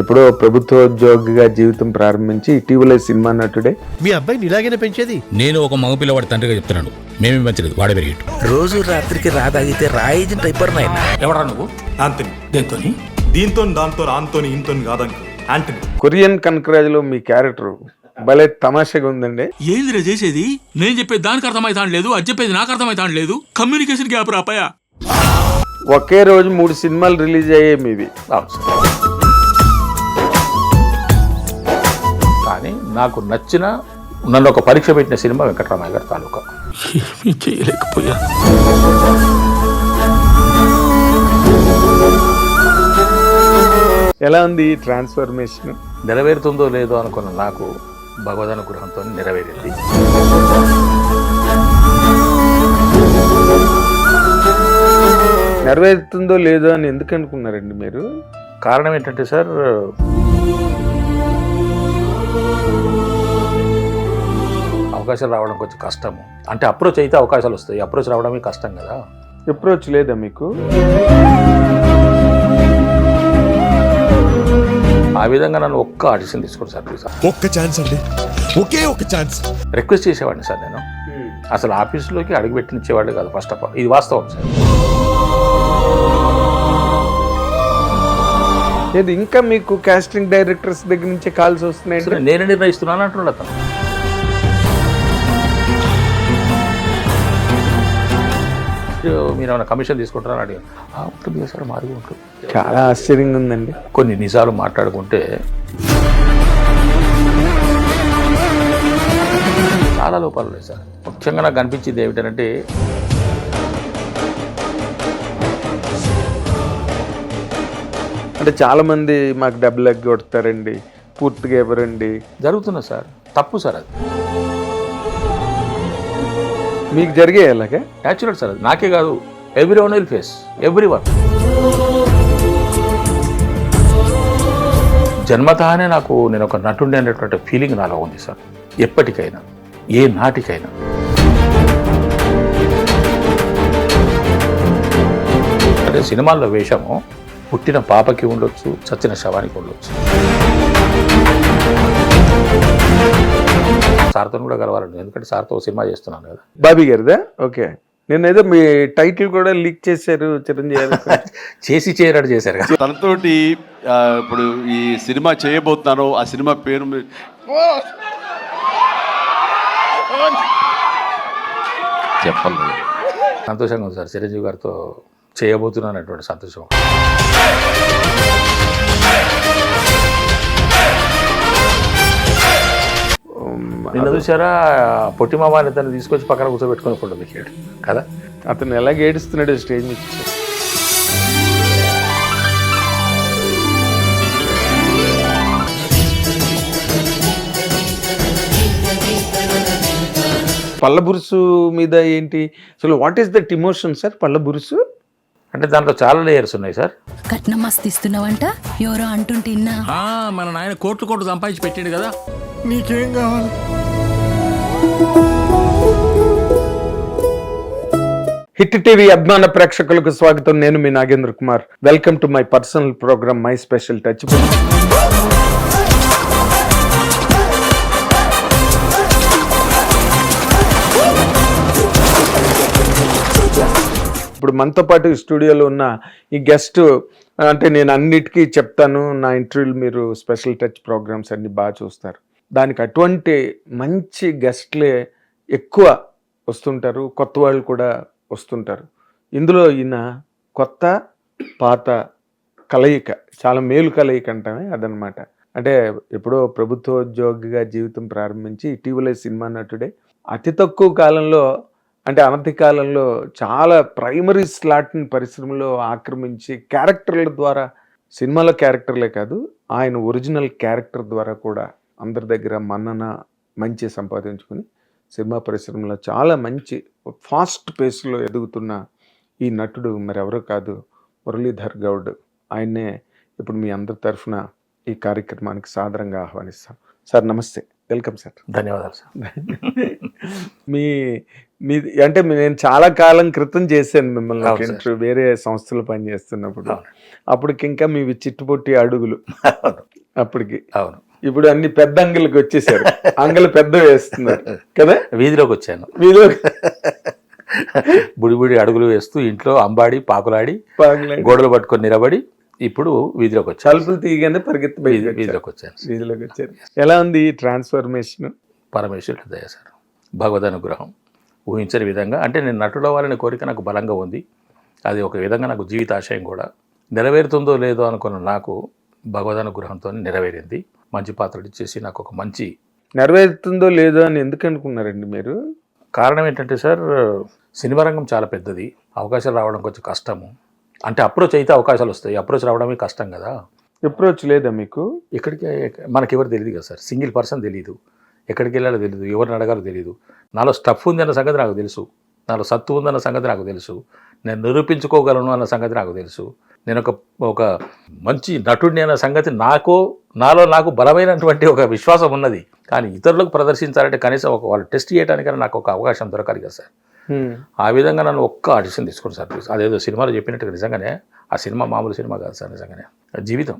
ఎప్పుడో ప్రభుత్వోద్యోగిగా జీవితం ప్రారంభించి ఇటీవల సినిమా నటుడే. మీ అబ్బాయిని ఇలాగైనా పెంచేది? నేను ఒక మగపిల్లవాడి తండ్రిగా చెప్తున్నాను, మేమేం మంచిది వాడే పెరిగేట్టు. రోజు రాత్రికి రాదాగితే రాయిజెంట్ అయిపోరు నాయన. ఎవరా నువ్వు? ఆంటనీ. దేంతోని? దీంతో దాంతో ఆంతోని ఇంతోని కాదండి, ఆంటనీ. కొరియన్ కనకరాజులో మీ క్యారెక్టర్ భలే తమాషగా ఉందండి. ఏందిరా చేసేది? నేను చెప్పేది దానికి అర్థమైతాను లేదు, అది చెప్పేది నాకు అర్థమైతాను లేదు. Communication gap రాపాయా. ఒకే రోజు 3 సినిమాలు రిలీజ్ అయ్యాయి మీవి. కానీ నాకు నచ్చిన, నన్ను ఒక పరీక్ష పెట్టిన సినిమా వెంకటరామయ్య గారి తాలూకా. ఏమీ చేయలేకపోయా. ఎలా ఉంది ఈ ట్రాన్స్ఫర్మేషన్? నెరవేరుతుందో లేదో అనుకున్న నాకు భగవద్ అనుగ్రహంతో నెరవేరింది. నెరవేరుతుందో లేదో అని ఎందుకు అనుకున్నారండి మీరు? కారణం ఏంటంటే సార్, అవకాశాలు రావడం కొంచెం కష్టము. అంటే అప్రోచ్ అయితే అవకాశాలు వస్తాయి, అప్రోచ్ రావడమే కష్టం కదా. అప్రోచ్ లేదా మీకు? ఆ విధంగా నన్ను ఒక్క ఆడిషన్ తీసుకోండి సార్ ప్లీజ్. ఒక్క ఛాన్స్ అండి, ఒకే ఒక ఛాన్స్. రిక్వెస్ట్ చేసేవాడిని సార్ నేను. అసలు ఆఫీసులోకి అడుగుపెట్టించేవాళ్ళు కాదు ఫస్ట్ ఆఫ్ ఆల్, ఇది వాస్తవం సార్. లేదు, ఇంకా మీకు కాస్టింగ్ డైరెక్టర్స్ దగ్గర నుంచి కాల్స్ వస్తున్నాయి. నేనే నిర్ణయిస్తున్నాను అంటున్నాడు అతను. మీరు ఏమైనా కమిషన్ తీసుకుంటారని అడిగాను. ఉంటుంది సార్, మాది ఉంటుంది. చాలా ఆశ్చర్యంగా ఉందండి. కొన్ని నిజాలు మాట్లాడుకుంటే చాలా లోపాలు ఉన్నాయి సార్. ముఖ్యంగా నాకు అనిపించింది ఏమిటంటే, అంటే చాలా మంది మాకు డబ్బులు ఎగ్గొడతారండి, పూర్తిగా ఎవరండి జరుగుతున్నా సార్. తప్పు సార్, అది మీకు జరిగే అలాగే న్యాచురల్ సార్. అది నాకే కాదు, every one will face, every one. జన్మతహానే నేను ఒక నటుండే అనేటువంటి ఫీలింగ్ నాలో ఉంది సార్. ఎప్పటికైనా, ఏ నాటికైనా. అంటే సినిమాల్లో వేషము పుట్టిన పాపకి ఉండొచ్చు, చచ్చిన శవానికి ఉండొచ్చు. సార్తో కూడా కలవాలండి, ఎందుకంటే సార్తో సినిమా చేస్తున్నాను కదా. బాబీ గారిదా? ఓకే. నేను ఏదో మీ టైటిల్ కూడా లీక్ చేశారు చిరంజీవి. చేసి చేయరాడు చేశారు కదా. తనతోటి ఇప్పుడు ఈ సినిమా చేయబోతున్నాను, ఆ సినిమా పేరు చెప్పండి. సంతోషంగా ఉంది సార్, చిరంజీవి గారితో చేయబోతున్నాను అటువంటి సంతోషం. నిన్న చూసారా, పొట్టిమామాని తను తీసుకొచ్చి పక్కన కూర్చోబెట్టుకుని ఫోటో దిగాడు కదా. అతను ఎలా ఏడుస్తున్నాడు స్టేజ్ మీద. పళ్ళ బురుసు మీద ఏంటి అసలు? What is that emotion sir, పళ్ళ బురుసు? అంటే దాంట్లో చాలా లేయర్స్ ఉన్నాయి సార్. కట్నం మస్తు ఇస్తున్నావంట ఎవరో అంటుంటిన్నా. మన నాయన కోట్లు సంపాదించి పెట్టాడు కదా. నీకేం కావాలి? హిట్ టీవీ అభిమాన ప్రేక్షకులకు స్వాగతం. నేను మీ Nagendra Kumar. Welcome to my personal program my special touch. ఇప్పుడు మనతో పాటు స్టూడియోలో ఉన్న ఈ గెస్ట్, అంటే నేను అన్నిటికీ చెప్తాను, నా ఇంటర్వ్యూలు మీరు స్పెషల్ టచ్ ప్రోగ్రామ్స్ అన్ని బాగా చూస్తారు. దానికి అటువంటి మంచి గెస్ట్లే ఎక్కువ వస్తుంటారు, కొత్త వాళ్ళు కూడా వస్తుంటారు. ఇందులో ఈయన కొత్త పాత కలయిక, చాలా మేలు కలయిక అంటామే అదనమాట. అంటే ఎప్పుడో ప్రభుత్వోద్యోగిగా జీవితం ప్రారంభించి ఇటీవల సినిమా నటుడే. అతి తక్కువ కాలంలో, అంటే అనతి కాలంలో చాలా ప్రైమరీ స్లాట్ని పరిశ్రమలో ఆక్రమించి క్యారెక్టర్ల ద్వారా, సినిమాలో క్యారెక్టర్లే కాదు, ఆయన ఒరిజినల్ క్యారెక్టర్ ద్వారా కూడా అందరి దగ్గర మన్నన మంచి సంపాదించుకుని సినిమా పరిశ్రమలో చాలా మంచి ఫాస్ట్ పేస్లో ఎదుగుతున్న ఈ నటుడు మరెవరో కాదు, మురళీధర్ గౌడ్. ఆయన్నే ఇప్పుడు మీ అందరి తరఫున ఈ కార్యక్రమానికి సాదరంగా ఆహ్వానిస్తాం. సార్ నమస్తే, వెల్కమ్ సార్. ధన్యవాదాలు సార్. మీ మీది అంటే నేను చాలా కాలం క్రితం చేశాను మిమ్మల్ని ఒక అవును సార్. ఇంటర్వ్యూ వేరే సంస్థలు పనిచేస్తున్నప్పుడు. అవును. అప్పటికి ఇంకా మీవి చిట్టుపొట్టి అడుగులు అప్పటికి. అవును. ఇప్పుడు అన్ని పెద్ద అంగళ్ళకి వచ్చేసారు. అంగలు పెద్ద వేస్తున్నారు కదా. వీధిలోకి వచ్చాను. మీలో బుడి అడుగులు వేస్తూ ఇంట్లో అంబాడి పాకులాడి పాగలాడి గోడలు పట్టుకొని నిలబడి ఇప్పుడు వీధిలోకి వచ్చాను. తలుపులు తీయగానే పరిగెత్తి బయటికి వచ్చారు. వీధిలోకి వచ్చాను. వీధిలోకి వచ్చారు. ఎలా ఉంది ఈ ట్రాన్స్ఫర్మేషన్? పరమేశ్వరుడి దయ సార్, భగవద్ అనుగ్రహం. ఊహించని విధంగా అంటే నేను నటుడు అవ్వాలనే కోరిక నాకు బలంగా ఉంది. అది ఒక విధంగా నాకు జీవితాశయం కూడా. నెరవేరుతుందో లేదో అనుకున్న నాకు భగవద్ అనుగ్రహంతో నెరవేరింది. మంచి పాత్రలు ఇచ్చేసి నాకు ఒక మంచి నెరవేరుతుందో లేదో అని ఎందుకు అనుకున్నారండి మీరు? కారణం ఏంటంటే సార్, సినిమా రంగం చాలా పెద్దది, అవకాశాలు రావడం కొంచెం కష్టము. అంటే అప్రోచ్ అయితే అవకాశాలు వస్తాయి, అప్రోచ్ రావడమే కష్టం కదా. అప్రోచ్ లేదా మీకు? ఇక్కడికి మనకెవరు తెలియదు కదా సార్, సింగిల్ పర్సన్ తెలియదు, ఎక్కడికి వెళ్ళాలో తెలియదు, ఎవరిని అడగాలో తెలియదు. నాలో స్టఫ్ ఉంది అన్న సంగతి నాకు తెలుసు, నాలో సత్తు ఉందన్న సంగతి నాకు తెలుసు, నేను నిరూపించుకోగలను అన్న సంగతి నాకు తెలుసు, నేను ఒక మంచి నటుడిని అన్న సంగతి నాలో నాకు బలమైనటువంటి ఒక విశ్వాసం ఉన్నది. కానీ ఇతరులకు ప్రదర్శించాలంటే కనీసం వాళ్ళు టెస్ట్ చేయడానికైనా నాకు ఒక అవకాశం దొరకాలి కదా సార్. ఆ విధంగా నన్ను ఒక్క ఆడిషన్ తీసుకోండి సార్ ప్లీజ్. అదేదో సినిమాలో చెప్పినట్టుగా నిజంగానే ఆ సినిమా మామూలు సినిమా కాదు సార్, నిజంగానే జీవితం.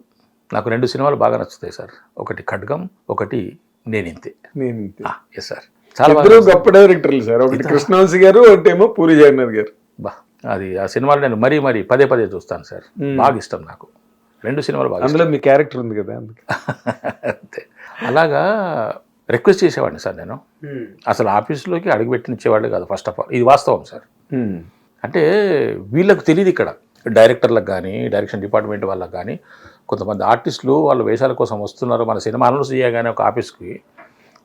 నాకు 2 సినిమాలు బాగా నచ్చుతాయి సార్, ఒకటి ఖడ్గం, ఒకటి నేనింతే. ఎస్ సార్, చాలా ఇద్దరు గొప్ప డైరెక్టర్లు సార్. ఒకటి కృష్ణవంశీ గారు, ఒకటేమో పూరి జగన్నాథ్ గారు. అది ఆ సినిమాలు నేను మరీ పదే చూస్తాను సార్, బాగా ఇష్టం నాకు 2 సినిమాలు బాగా. అందులో మీ క్యారెక్టర్ ఉంది కదా. అంతే. అలాగా రిక్వెస్ట్ చేసేవాడిని సార్ నేను. అసలు ఆఫీసులోకి అడుగుపెట్టినిచ్చేవాళ్ళు కాదు ఫస్ట్ ఆఫ్ ఆల్, ఇది వాస్తవం సార్. అంటే వీళ్ళకు తెలియదు ఇక్కడ, డైరెక్టర్లకు కానీ డైరెక్షన్ డిపార్ట్మెంట్ వాళ్ళకి కానీ, కొంతమంది ఆర్టిస్టులు వాళ్ళ వేషాల కోసం వస్తున్నారు, మన సినిమా అనౌన్స్ చేయగానే ఒక ఆఫీస్కి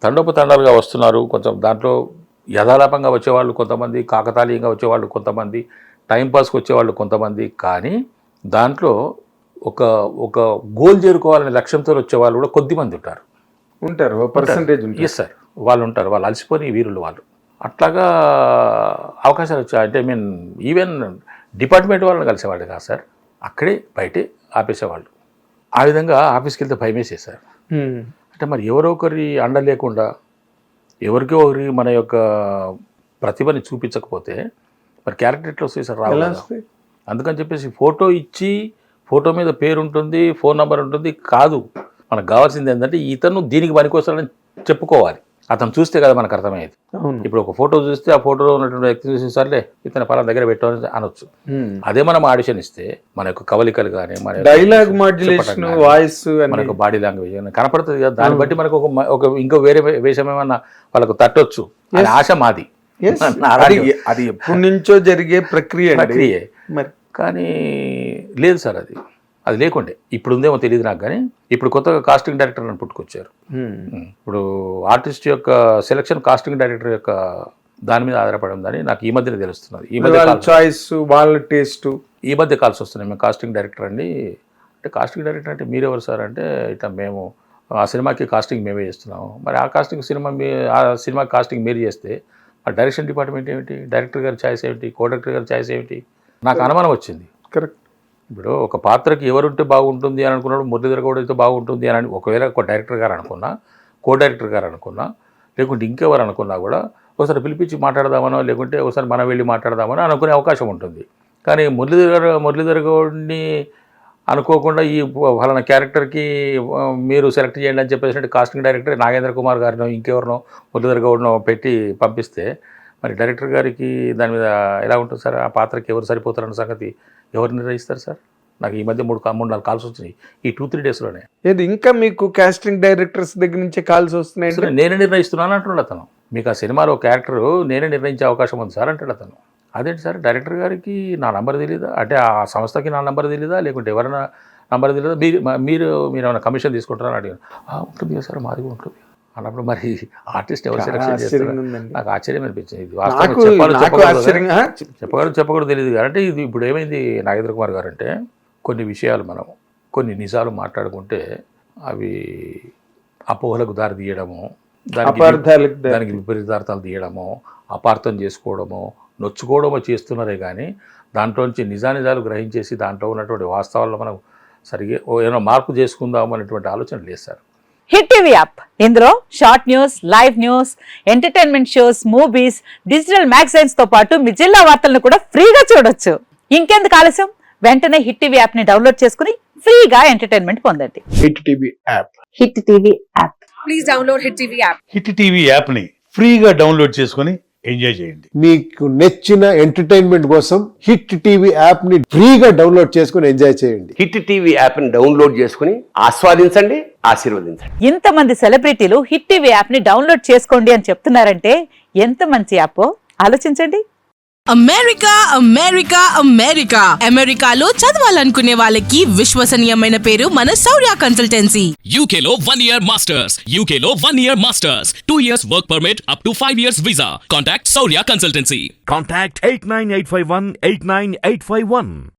తండోపతండాలుగా వస్తున్నారు. కొంచెం దాంట్లో యథాలాపంగా వచ్చేవాళ్ళు కొంతమంది, కాకతాళీయంగా వచ్చేవాళ్ళు కొంతమంది, టైంపాస్కి వచ్చేవాళ్ళు కొంతమంది. కానీ దాంట్లో ఒక గోల్ చేరుకోవాలనే లక్ష్యంతో వచ్చేవాళ్ళు కూడా కొద్దిమంది ఉంటారు, పర్సంటేజ్. ఎస్ సార్, వాళ్ళు ఉంటారు, వాళ్ళు అలసిపోయి వీరులు వాళ్ళు. అట్లాగా అవకాశాలు వచ్చాయి. అంటే ఈవెన్ డిపార్ట్మెంట్ వాళ్ళని కలిసేవాళ్ళు కాదు సార్, అక్కడే బయటే ఆపేసేవాళ్ళు. ఆ విధంగా ఆఫీస్కి వెళ్తే భయమేసేసారు. అంటే మరి ఎవరో ఒకరి అండ లేకుండా, ఎవరికో ఒకరి మన యొక్క ప్రతిభని చూపించకపోతే మరి క్యారెక్టర్ ఎట్లా వస్తాయి సార్? రావాలి. అందుకని చెప్పేసి ఫోటో ఇచ్చి, ఫోటో మీద పేరు ఉంటుంది, ఫోన్ నెంబర్ ఉంటుంది కాదు. మనకు కావాల్సింది ఏంటంటే ఇతను దీనికి పనికొస్తాడని చెప్పుకోవాలి. అతను చూస్తే కదా మనకు అర్థమయ్యేది. ఇప్పుడు ఒక ఫోటో చూస్తే ఆ ఫోటోలో ఉన్నటువంటి వ్యక్తి చూసి సర్లే ఇతను పలానా దగ్గర పెట్టామని అనొచ్చు. అదే మనం ఆడిషన్ ఇస్తే మన యొక్క కవలికలు కానీ, మన డైలాగ్ మాడ్యులేషన్, వాయిస్, మనకు బాడీ లాంగ్వేజ్ కనపడుతుంది కదా. దాన్ని బట్టి మనకు ఒక ఇంకో వేరే వేషం ఏమన్నా వాళ్ళకు తట్టొచ్చు అనే ఆశ మాది. అది ఎప్పటి నుంచో జరిగే ప్రక్రియ. మరి కానీ లేదు సార్, అది లేకుండే. ఇప్పుడు ఉందేమో తెలియదు నాకు, కానీ ఇప్పుడు కొత్తగా కాస్టింగ్ డైరెక్టర్ అని పుట్టుకొచ్చారు. ఇప్పుడు ఆర్టిస్ట్ యొక్క సెలక్షన్ కాస్టింగ్ డైరెక్టర్ యొక్క దాని మీద ఆధారపడి ఉందని నాకు ఈ మధ్యనే తెలుస్తున్నది. ఈ మధ్య చాయిస్, వాళ్ళ టేస్ట్. ఈ మధ్య కాల్స్ వస్తున్నాయి, మేము కాస్టింగ్ డైరెక్టర్ అండి. అంటే కాస్టింగ్ డైరెక్టర్ అంటే మీరెవరు సార్ అంటే, ఇట్లా మేము ఆ సినిమాకి కాస్టింగ్ మేమే చేస్తున్నాము. మరి ఆ సినిమా కాస్టింగ్ మీరు చేస్తే ఆ డైరెక్షన్ డిపార్ట్మెంట్ ఏమిటి, డైరెక్టర్ గారి ఛాయిస్ ఏమిటి, కో డైరెక్టర్ గారి ఛాయిస్ ఏమిటి? నాకు అనుమానం వచ్చింది. కరెక్ట్. ఇప్పుడు ఒక పాత్రకి ఎవరుంటే బాగుంటుంది అని అనుకున్నాడు, మురళీధర్ గౌడ్ అయితే బాగుంటుంది అని ఒకవేళ ఒక డైరెక్టర్ గారు అనుకున్నా, కో డైరెక్టర్ గారు అనుకున్నా, లేకుంటే ఇంకెవరు అనుకున్నా కూడా ఒకసారి పిలిపించి మాట్లాడదామనో, లేకుంటే ఒకసారి మనం వెళ్ళి మాట్లాడదామనో అనుకునే అవకాశం ఉంటుంది. కానీ మురళీధర్ గౌడ్ని అనుకోకుండా ఈ ఫలానా క్యారెక్టర్కి మీరు సెలెక్ట్ చేయండి అని చెప్పేసినట్టు కాస్టింగ్ డైరెక్టర్ నాగేంద్ర కుమార్ గారినో ఇంకెవరినో మురళీధర్ గౌడ్నో పెట్టి పంపిస్తే మరి డైరెక్టర్ గారికి దాని మీద ఎలా ఉంటుంది సార్? ఆ పాత్రకి ఎవరు సరిపోతారన్న సంగతి ఎవరు నిర్ణయిస్తారు సార్? నాకు ఈ మధ్య 3-4 కాల్స్ వచ్చినాయి ఈ 2-3 డేస్లోనే. ఏది ఇంకా మీకు కాస్టింగ్ డైరెక్టర్స్ దగ్గర నుంచే కాల్స్ వస్తున్నాయి? నేనే నిర్ణయిస్తున్నాను అంటున్నాడు అతను. మీకు ఆ సినిమాలో క్యారెక్టర్ నేనే నిర్ణయించే అవకాశం ఉంది సార్ అంటాడు అతను. అదేంటి సార్, డైరెక్టర్ గారికి నా నంబర్ తెలీదా? అంటే ఆ సంస్థకి నా నంబర్ తెలీదా, లేకుంటే ఎవరైనా నంబర్ తెలీదా? మీరు ఏమైనా కమిషన్ తీసుకుంటారని అడిగాను. ఉంటుంది కదా సార్, మాది ఉంటుంది అన్నప్పుడు మరి ఆర్టిస్ట్ ఎవరు సెలెక్షన్ చేస్తారు? నాకు ఆశ్చర్యం అనిపించింది. ఇది చెప్పకూడదు తెలియదు. అంటే ఇది ఇప్పుడు ఏమైంది నాగేంద్ర కుమార్ గారు అంటే, కొన్ని విషయాలు మనం కొన్ని నిజాలు మాట్లాడుకుంటే అవి అపోహలకు దారి తీయడము, దానికి విపరీతార్థాలు తీయడము, అపార్థం చేసుకోవడము, నొచ్చుకోవడమో చేస్తున్నారే కానీ దాంట్లోంచి నిజాలు గ్రహించేసి దాంట్లో ఉన్నటువంటి వాస్తవాల్లో మనం సరిగ్గా ఏమైనా మార్పు చేసుకుందాం అనేటువంటి ఆలోచన లేదు సార్. హిట్ టీవీ యాప్ ఇందులో short news, live news, entertainment shows, movies, digital magazines తో పాటు మీ జిల్లా వార్తలను కూడా ఫ్రీగా చూడొచ్చు. ఇంకెందుకు ఆలస్యం, వెంటనే హిట్ టీవీ యాప్ ని డౌన్లోడ్ చేసుకుని ఫ్రీగా ఎంటర్టైన్మెంట్ పొందండి. Hit TV app. Hit TV app. Please download hit TV app. Hit TV యాప్ని ఫ్రీగా డౌన్లోడ్ చేసుకొని ఎంజాయ్ చేయండి. మీకు నచ్చిన ఎంటర్టైన్మెంట్ కోసం హిట్ టీవీ యాప్ ని ఫ్రీగా డౌన్లోడ్ చేసుకుని ఎంజాయ్ చేయండి. హిట్ టీవీ యాప్ ని డౌన్లోడ్ చేసుకుని ఆస్వాదించండి, ఆశీర్వదించండి. ఇంతమంది సెలబ్రిటీలు హిట్ టీవీ యాప్ ని డౌన్లోడ్ చేసుకోండి అని చెప్తున్నారంటే ఎంత మంచి యాప్ ఆలోచించండి. అమెరికా అమెరికా అమెరికా అమెరికాలో చదవాలనుకునే వాళ్ళకి విశ్వసనీయమైన పేరు మన శౌర్య కన్సల్టెన్సీ. UK లో 1 year masters, UK లో 1 year masters, 2 years work permit up to 5 years visa. Contact Saurya Consultancy. Contact 89851 89851.